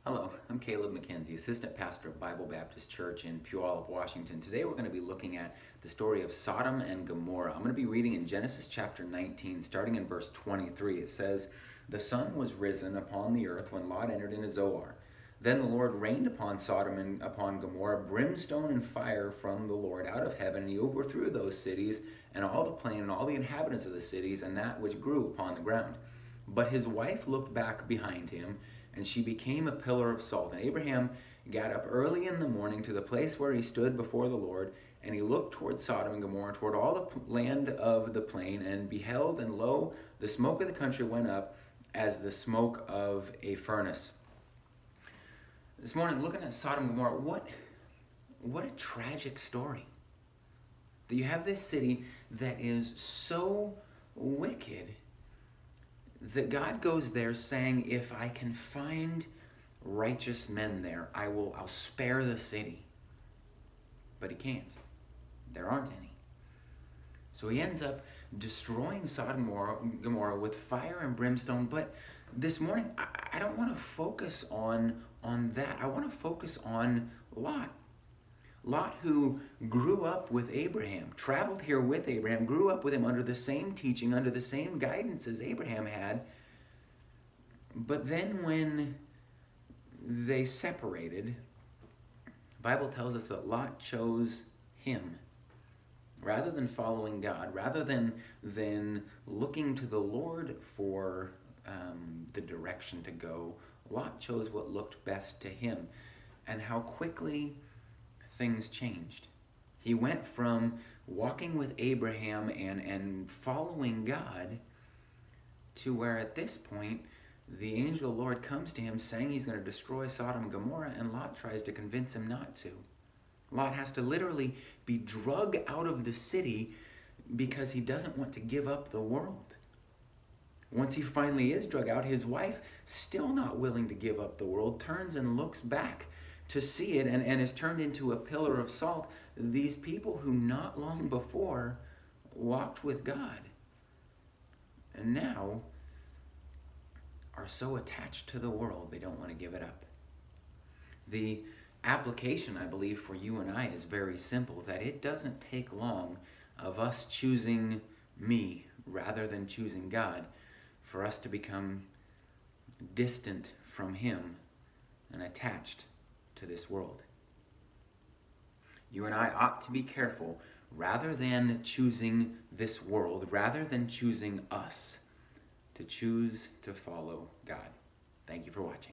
Hello, I'm Caleb Mckenzie, Assistant Pastor of Bible Baptist Church in Puyallup, Washington. Today we're going to be looking at the story of Sodom and Gomorrah. I'm going to be reading in Genesis chapter 19, starting in verse 23. It says, "The sun was risen upon the earth when Lot entered into Zoar. Then the Lord rained upon Sodom and upon Gomorrah brimstone and fire from the Lord out of heaven, and he overthrew those cities and all the plain and all the inhabitants of the cities and that which grew upon the ground. But his wife looked back behind him, and she became a pillar of salt. And Abraham got up early in the morning to the place where he stood before the Lord, and he looked toward Sodom and Gomorrah, toward all the land of the plain, and beheld, and lo, the smoke of the country went up as the smoke of a furnace." This morning, looking at Sodom and Gomorrah, what a tragic story. That you have this city that is so wicked that God goes there saying, if I can find righteous men there, I'll spare the city. But he can't. There aren't any. So he ends up destroying Sodom and Gomorrah with fire and brimstone. But this morning, I don't want to focus on that. I want to focus on Lot. Lot, who grew up with Abraham, traveled here with Abraham, grew up with him under the same teaching, under the same guidance as Abraham had. But then when they separated, the Bible tells us that Lot chose him. Rather than following God, rather than looking to the Lord for the direction to go, Lot chose what looked best to him. And how quickly things changed. He went from walking with Abraham and following God to where at this point the angel of the Lord comes to him saying he's going to destroy Sodom and Gomorrah, and Lot tries to convince him not to. Lot has to literally be drug out of the city because he doesn't want to give up the world. Once he finally is drug out, his wife, still not willing to give up the world, turns and looks back to see it and is turned into a pillar of salt. These people who not long before walked with God and now are so attached to the world they don't want to give it up. The application, I believe, for you and I is very simple, that it doesn't take long of us choosing me rather than choosing God for us to become distant from him and attached to this world. You and I ought to be careful, rather than choosing this world, rather than choosing us, to choose to follow God. Thank you for watching.